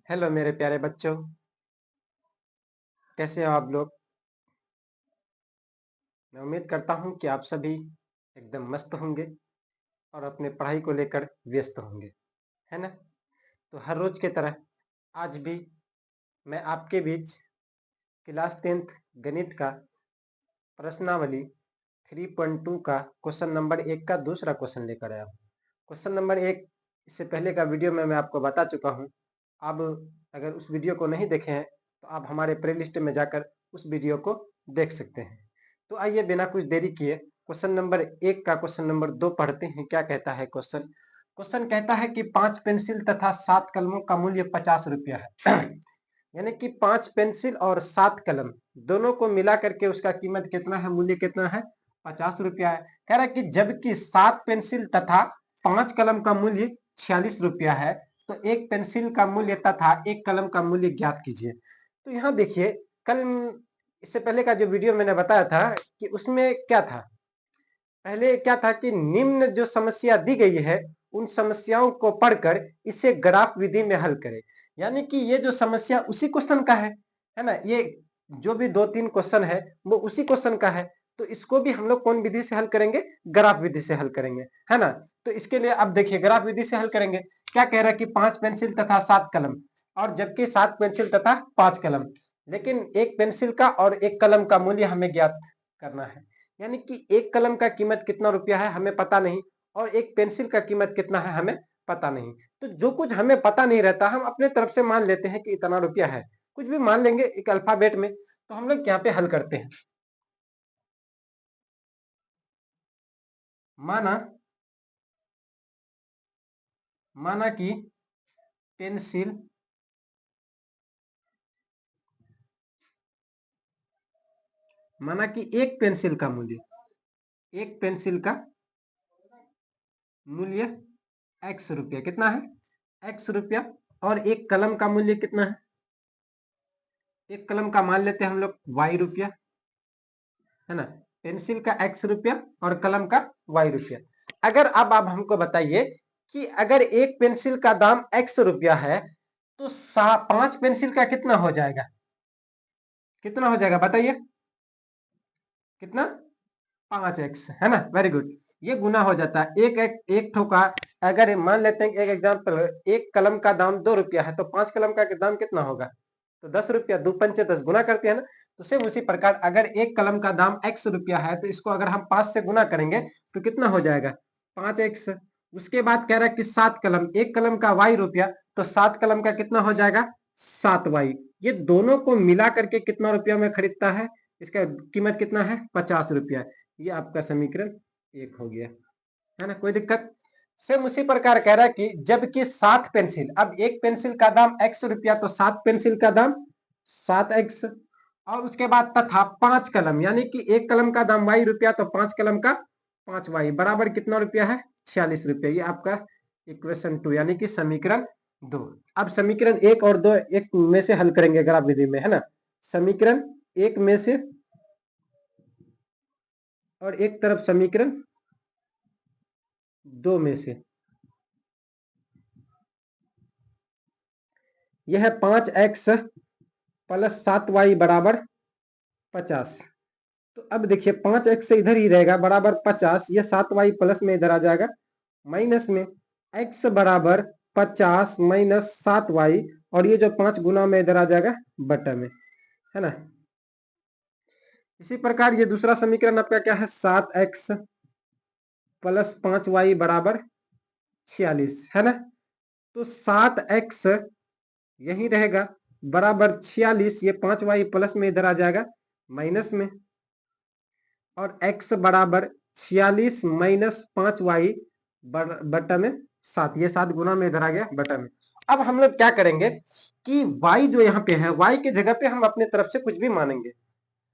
Hello मेरे प्यारे बच्चों, कैसे हो आप लोग। मैं उम्मीद करता हूँ कि आप सभी एकदम मस्त होंगे और अपने पढ़ाई को लेकर व्यस्त होंगे, है ना। तो हर रोज की तरह आज भी मैं आपके बीच क्लास 10th गणित का प्रश्नावली 3.2 का क्वेश्चन नंबर 1 का दूसरा क्वेश्चन लेकर आया हूँ। क्वेश्चन नंबर 1 इससे पहले का वीडियो में मैं आपको बता चुका हूँ। अब अगर उस वीडियो को नहीं देखे हैं तो आप हमारे प्लेलिस्ट में जाकर उस वीडियो को देख सकते हैं। तो आइए बिना कुछ देरी किए क्वेश्चन नंबर 1 का क्वेश्चन नंबर 2 पढ़ते हैं। क्या कहता है क्वेश्चन? क्वेश्चन कहता है कि 5 पेंसिल तथा 7 कलमों का मूल्य 50 रुपया है। यानी कि 5 पेंसिल और 7 कलम दोनों को मिला करके उसका कीमत कितना है, मूल्य कितना है, 50 रुपया है। कह रहा है कि जबकि 7 पेंसिल तथा 5 कलम का मूल्य 46 रुपया है, तो एक पेंसिल का मूल्य तथा एक कलम का मूल्य ज्ञात कीजिए। तो यहाँ देखिए, कल इससे पहले का जो वीडियो मैंने बताया था कि उसमें क्या था, पहले क्या था कि निम्न जो समस्या दी गई है उन समस्याओं को पढ़कर इसे ग्राफ विधि में हल करें। यानी कि ये जो समस्या उसी क्वेश्चन का है ना। ये जो भी 2-3 क्वेश्चन है वो उसी क्वेश्चन का है। तो इसको भी हम लोग कौन विधि से हल करेंगे? ग्राफ विधि से हल करेंगे, है ना। तो इसके लिए अब देखिए ग्राफ विधि से हल करेंगे। क्या कह रहा है कि 5 पेंसिल तथा 7 कलम, और जबकि 7 पेंसिल तथा 5 कलम, लेकिन एक पेंसिल का और एक कलम का मूल्य हमें ज्ञात करना है। यानी कि एक कलम का कीमत कितना रुपया है हमें पता नहीं, और एक पेंसिल का कीमत कितना है हमें पता नहीं। तो जो कुछ हमें पता नहीं रहता हम अपने तरफ से मान लेते हैं कि इतना रुपया है, कुछ भी मान लेंगे एक अल्फाबेट में। तो हम लोग यहाँ पे हल करते हैं। माना माना कि पेंसिल माना कि एक पेंसिल का मूल्य एक्स रुपया, कितना है एक्स रुपया, और एक कलम का मूल्य कितना है, एक कलम का मान लेते हैं हम लोग वाई रुपया, है ना। पेंसिल का एक्स रुपया और कलम का वाई रुपया। अगर अब आप हमको बताइए कि अगर एक पेंसिल का दाम एक्स रुपया है तो 5 पेंसिल का कितना हो जाएगा, कितना हो जाएगा बताइए, कितना, 5x, है ना। Very good. ये गुना हो जाता है एक एक एक ठोका। अगर मान लेते हैं कि एक एग्जाम्पल, एक कलम का दाम 2 रुपया है तो 5 कलम का दाम कितना होगा, तो 10 रुपया, 2 पंचे 10, गुना करते हैं ना। तो सेम उसी प्रकार अगर एक कलम का दाम x रुपया है तो इसको अगर हम 5 से गुना करेंगे तो कितना हो जाएगा, 5x। उसके बाद कह रहा है कि 7 कलम, एक कलम का y रुपया, तो 7 कलम का कितना हो जाएगा, 7y। ये दोनों को मिला करके कितना रुपया में खरीदता है, इसका कीमत कितना है, 50 रुपया। ये आपका समीकरण 1 हो गया, है ना। कोई दिक्कत? सेम उसी प्रकार कह रहा है कि जबकि 7 पेंसिल, अब एक पेंसिल का दाम x रुपया तो 7 पेंसिल का दाम 7x, और उसके बाद तथा 5 कलम, यानी कि एक कलम का दाम y रुपया तो 5 कलम का 5y बराबर कितना रुपया है, 46 रुपया। ये आपका इक्वेशन 2 यानी कि समीकरण 2। अब समीकरण 1 और 2 एक में से हल करेंगे ग्राफ विधि में, है ना। समीकरण 1 में से और एक तरफ समीकरण 2 में से। यह है 5x प्लस 7y बराबर 50। तो अब देखिए 5x से इधर ही रहेगा बराबर 50, यह 7y प्लस में इधर आ जाएगा माइनस में, x बराबर 50 माइनस 7y, और ये जो 5 गुना में इधर आ जाएगा बटा में, है ना। इसी प्रकार ये दूसरा समीकरण आपका क्या है, 7x प्लस 5y बराबर 46, है ना। तो 7x यही रहेगा बराबर 46, ये 5y प्लस में इधर आ जाएगा माइनस में, और x बराबर 46 माइनस 5y बटा में 7, ये 7 गुना में इधर आ गया बटा में। अब हम लोग क्या करेंगे कि y जो यहाँ पे है, y की जगह पे हम अपने तरफ से कुछ भी मानेंगे।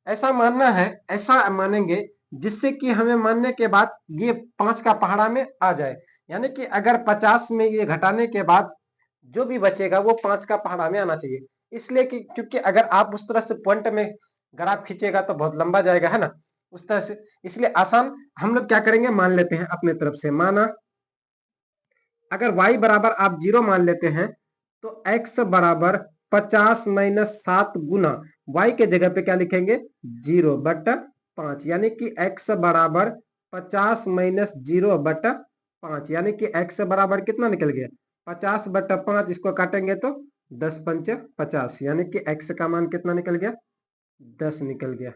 ऐसा मानना है, ऐसा मानेंगे जिससे कि हमें मानने के बाद ये 5 का पहाड़ा में आ जाए। यानी कि अगर 50 में ये घटाने के बाद जो भी बचेगा वो 5 का पहाड़ा में आना चाहिए। इसलिए कि क्योंकि अगर आप उस तरह से पॉइंट में ग्राफ खींचेगा तो बहुत लंबा जाएगा, है ना, उस तरह से। इसलिए आसान हम लोग क्या करेंगे, मान लेते हैं अपने तरफ से। माना अगर y बराबर आप 0 मान लेते हैं तो x बराबर 50 माइनस 7 गुना y के जगह पे क्या लिखेंगे 0/5, यानी कि x बराबर 50 माइनस 0/5, यानी कि x बराबर कितना निकल गया 50/5। इसको काटेंगे तो 10 पंचे 50, यानी कि x का मान कितना निकल गया 10 निकल गया,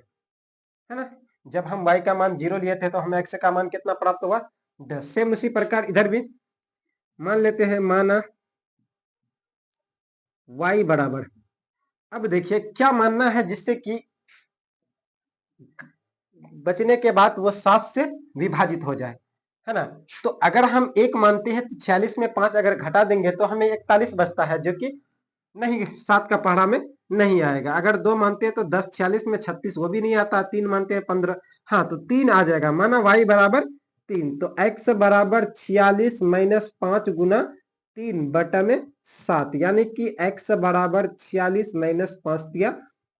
है ना। जब हम y का मान 0 लिए थे तो हमें x का मान कितना प्राप्त हुआ 10। सेम उसी प्रकार इधर भी मान लेते हैं, माना y बराबर, अब देखिए क्या मानना है जिससे कि बचने के बाद वो 7 से विभाजित हो जाए, है ना। तो अगर हम 1 मानते हैं तो 46 में 5 अगर घटा देंगे तो हमें 41 बचता है, जो कि नहीं 7 का पहाड़ा में नहीं आएगा। अगर 2 मानते हैं तो 10, 46 में 36 वो भी नहीं आता। 3 मानते हैं 15, हाँ तो 3 आ जाएगा। माना y बराबर 3, तो x बराबर 46 माइनस 5 गुना 3/7, यानी कि x बराबर 46 माइनस 5 दिया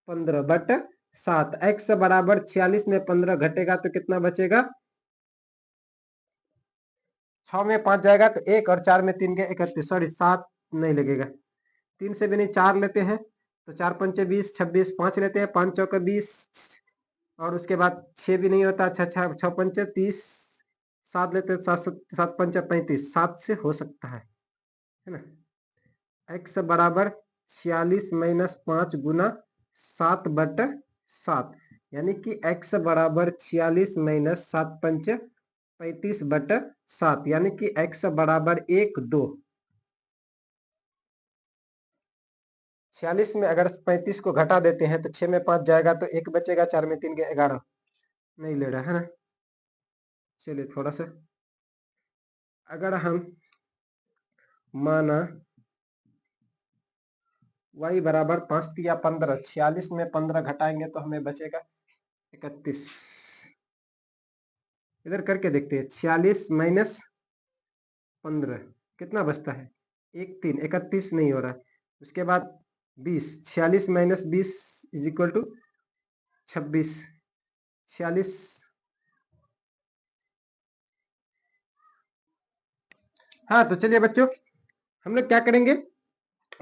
15/7। x बराबर 46 में 15 घटेगा तो कितना बचेगा, 6 में 5 जाएगा तो 1 और 4 में 3 के 31, सॉरी 7 नहीं लगेगा, 3 से भी नहीं, 4 लेते हैं तो 4 पंचे 20, 26, 5 लेते हैं 5 चौके 20, और उसके बाद 6 भी नहीं होता, 6 पंचे 30, 7 लेते हैं 7 पंचे 35, 7 से हो सकता है ना। x बराबर 46 माइनस 5 गुना 7/7, यानी कि x बराबर 46 माइनस 7 पंचे 35/7, यानी कि x बराबर 1 2। 46 में अगर 35 को घटा देते हैं तो 6 में 5 जाएगा तो 1 बचेगा, 4 में 3 के 11 नहीं ले रहा है ना। चलिए थोड़ा सा, अगर हम माना y बराबर 5 या 15, 46 में 15 घटाएंगे तो हमें बचेगा 31। इधर करके देखते हैं, 46 माइनस 15 कितना बचता है 1 3, 31 नहीं हो रहा। उसके बाद 20, 46 माइनस 20 इज इक्वल टू 26, 46। हाँ तो चलिए बच्चों, हम लोग क्या करेंगे,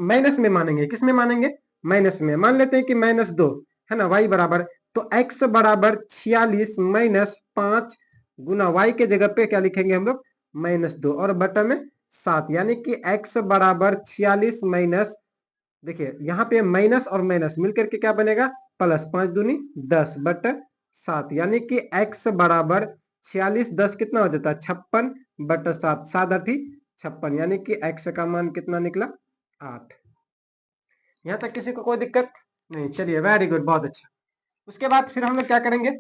माइनस में मानेंगे। किस में मानेंगे, माइनस में। मान लेते हैं कि -2 है ना, y बराबर, तो x बराबर 46 माइनस 5 गुना y के जगह पे क्या लिखेंगे हम लोग -2 और बटा में 7, यानी कि x बराबर 46 माइनस, देखिए यहाँ पे माइनस और माइनस मिलकर के क्या बनेगा प्लस, 5 दूनी 10/7, यानी कि x बराबर 46, 10 कितना हो जाता है 56/7, 7 8 56, यानी कि x का मान कितना निकला 8। यहाँ तक किसी को कोई दिक्कत नहीं, चलिए वेरी गुड, बहुत अच्छा। उसके बाद फिर हम लोग क्या करेंगे,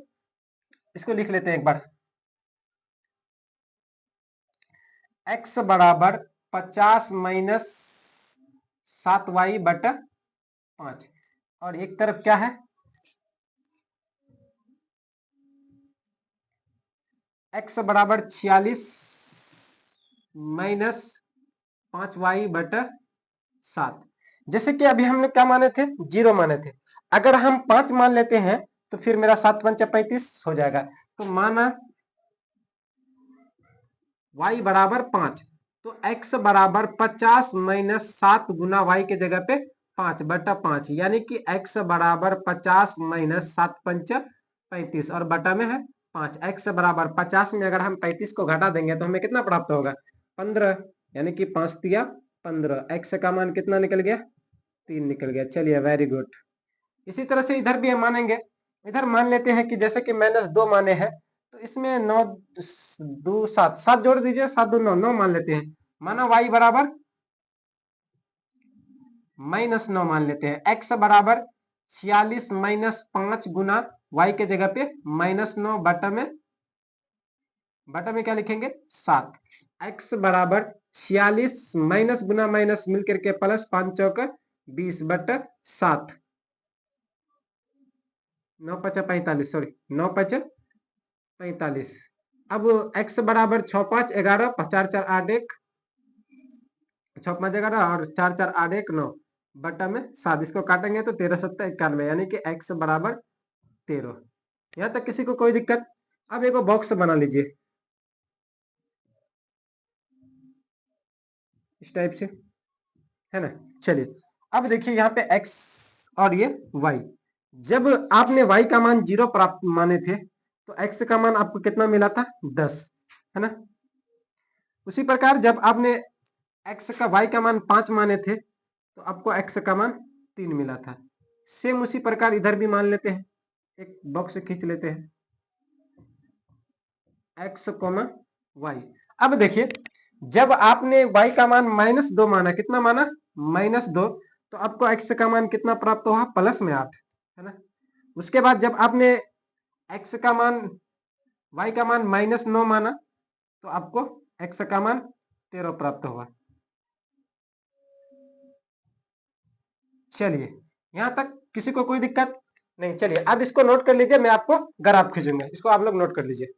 इसको लिख लेते हैं एक बार, x बराबर 50 माइनस 7y/5, और एक तरफ क्या है x बराबर 46 माइनस 5y/7। जैसे कि अभी हम लोग क्या माने थे 0 माने थे, अगर हम 5 मान लेते हैं तो फिर मेरा 7 पंचा 35 हो जाएगा। तो माना y बराबर 5, तो x बराबर 50 माइनस 7 गुना y के जगह पे 5/5, यानी कि x बराबर 50 माइनस 7 पंच 35 और बटा में है 5। x बराबर 50 में अगर हम 35 को घटा देंगे तो हमें कितना प्राप्त होगा 15, यानी कि 5 तिया 15। x का मान कितना निकल गया 3 निकल गया। चलिए वेरी गुड। इसी तरह से इधर भी हम मानेंगे। इधर मान लेते हैं कि जैसे कि -2 माने हैं तो इसमें 9 2 7, 7 जोड़ दीजिए, 7 2 9, 9 मान लेते हैं। माना y बराबर -9 मान लेते हैं। x बराबर 46 माइनस 5 गुना y के जगह पे -9 बटा में क्या लिखेंगे 7। x बराबर 46 माइनस गुना माइनस मिलकर के प्लस 5 चौक 20/7, 9 5 45, सॉरी 9 5 45। अब x बराबर 6 5 11, 4 4 8 1, 6 5 11 और 4 4 8 1 9 बटा में 7। इसको काटेंगे तो 13 7 91, यानी कि x बराबर 13। यहाँ तक किसी को कोई दिक्कत। अब एक बॉक्स बना लीजिए इस टाइप से, है ना। चलिए अब देखिए यहाँ पे x और ये y, जब आपने y का मान 0 प्राप्त माने थे तो x का मान आपको कितना मिला था 10, है ना। उसी प्रकार जब आपने x का y का मान 5 माने थे तो आपको x का मान 3 मिला था। सेम उसी प्रकार इधर भी मान लेते हैं, एक बॉक्स खींच लेते हैं x, y। अब देखिए जब आपने y का मान -2 माना, कितना माना -2, तो आपको x का मान कितना प्राप्त हुआ +8, है ना। उसके बाद जब आपने x का मान y का मान -9 माना तो आपको x का मान 13 प्राप्त हुआ। चलिए यहां तक किसी को कोई दिक्कत नहीं। चलिए अब इसको नोट कर लीजिए, मैं आपको ग्राफ खींचूंगा, इसको आप लोग नोट कर लीजिए।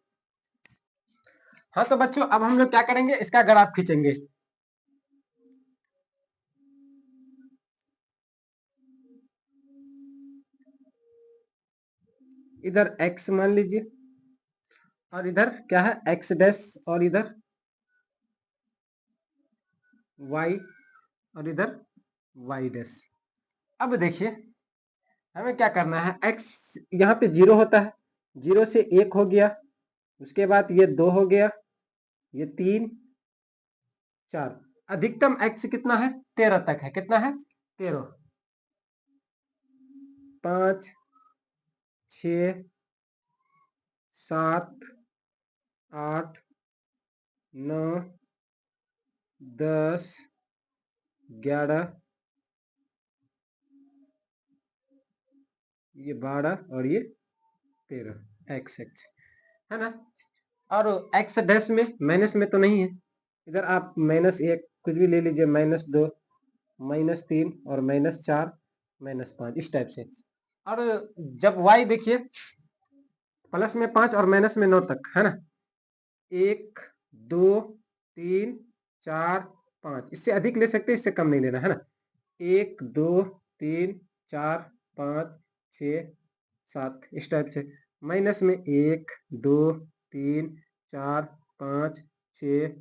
हाँ तो बच्चों अब हम लोग क्या करेंगे, इसका ग्राफ खींचेंगे। इधर x मान लीजिए और इधर क्या है x डैश, और इधर y, और इधर y डैश। अब देखिए हमें क्या करना है, x यहाँ पे 0 होता है, 0 से 1 हो गया, उसके बाद ये 2 हो गया, ये 3, 4, अधिकतम x कितना है 13 तक है, कितना है 13, 5, 6, 7, 8, 9, 10, 11, ये 12 और ये 13, x है ना। और x डैश में माइनस में तो नहीं है, इधर आप -1 कुछ भी ले लीजिए, -2, -3 और -4, -5 इस टाइप से। और जब y देखिए प्लस में 5 और माइनस में 9 तक, है ना, 1, 2, 3, 4, 5, इससे अधिक ले सकते हैं, इससे कम नहीं लेना, है ना। 1, 2, 3, 4, 5, 6, 7 इस टाइप से। माइनस में 1, 2, 3, 4, 5, 6,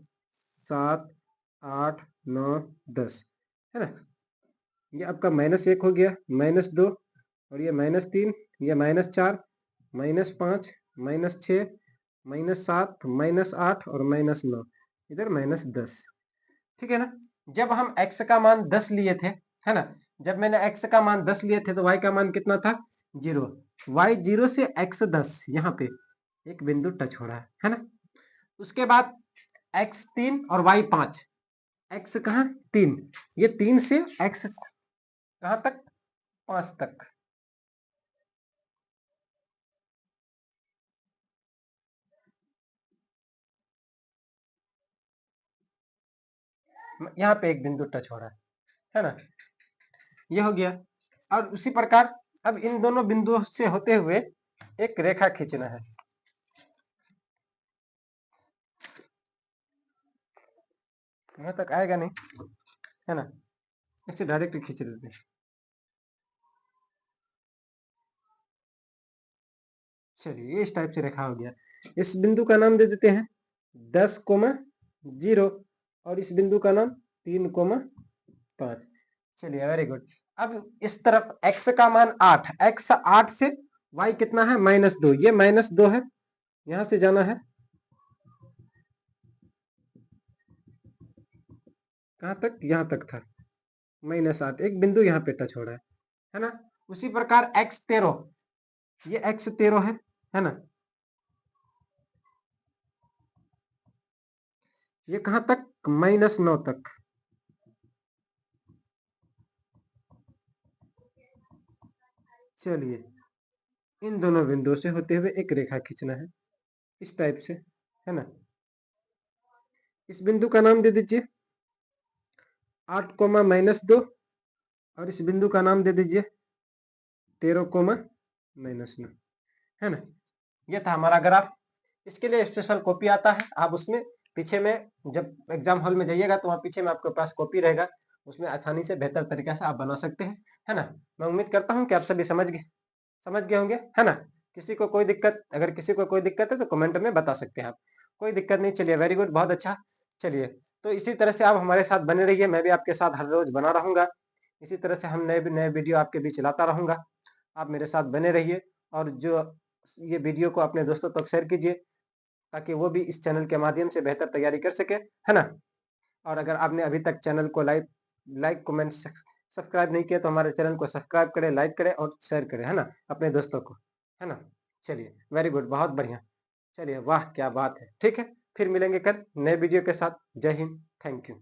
7, 8, 9, 10, है ना। ये आपका -1 हो गया, -2 और ये -3, ये -4, -5, -6, -7, -8 और -9, इधर -10, ठीक है ना। जब हम x का मान 10 लिए थे, है ना, जब मैंने x का मान 10 लिए थे तो y का मान कितना था 0, y 0 से x 10, यहाँ पे एक बिंदु टच हो रहा है ना। उसके बाद x 3 और y 5, x कहाँ 3, ये 3 से x कहाँ तक 5 तक, यहाँ पे एक बिंदु टच हो रहा है ना, ये हो गया। और उसी प्रकार अब इन दोनों बिंदुओं से होते हुए एक रेखा खींचना है, यहाँ तक आएगा नहीं, है ना, इससे डायरेक्ट खींच देते हैं। चलिए इस टाइप से रेखा हो गया। इस बिंदु का नाम दे देते हैं 10, 0 और इस बिंदु का नाम 3, 5। चलिए वेरी गुड। अब इस तरफ x का मान 8, x 8 से y कितना है -2, ये -2 है, यहां से जाना है कहां तक, यहां तक था -8, एक बिंदु यहाँ पे टच हो रहा है ना। उसी प्रकार x 13, ये x 13 है ना, ये कहां तक -9 तक। चलिए इन दोनों बिंदुओं से होते हुए एक रेखा खींचना है इस टाइप से, है ना। इस बिंदु का नाम दे दीजिए 8, -2 और इस बिंदु का नाम दे दीजिए 13, -9, है ना। ये था हमारा ग्राफ। इसके लिए स्पेशल कॉपी आता है, आप उसमें पीछे में जब एग्जाम हॉल में जाइएगा तो वहाँ पीछे में आपके पास कॉपी रहेगा, उसमें आसानी से बेहतर तरीके से आप बना सकते हैं, है ना। मैं उम्मीद करता हूँ कि आप सभी समझ गए होंगे, है ना। किसी को कोई दिक्कत, अगर किसी को कोई दिक्कत है तो कमेंट में बता सकते हैं आप, कोई दिक्कत नहीं। चलिए वेरी गुड, बहुत अच्छा। चलिए तो इसी तरह से आप हमारे साथ बने रहिए, मैं भी आपके साथ हर रोज़ बना रहूँगा। इसी तरह से हम नए वीडियो आपके बीच लाता रहूँगा। आप मेरे साथ बने रहिए और जो ये वीडियो को अपने दोस्तों तक शेयर कीजिए, ताकि वो भी इस चैनल के माध्यम से बेहतर तैयारी कर सकें, है ना? और अगर आपने अभी तक चैनल को लाइक, कमेंट, सब्सक्राइब नहीं किया तो हमारे चैनल को सब्सक्राइब करें, लाइक करें और शेयर करें, है ना? अपने दोस्तों को, है ना? चलिए, वेरी गुड, बहुत बढ़िया। चलिए, वाह! क्या बात है। ठीक है, फिर मिलेंगे कल नए वीडियो के साथ। जय हिंद, थैंक यू।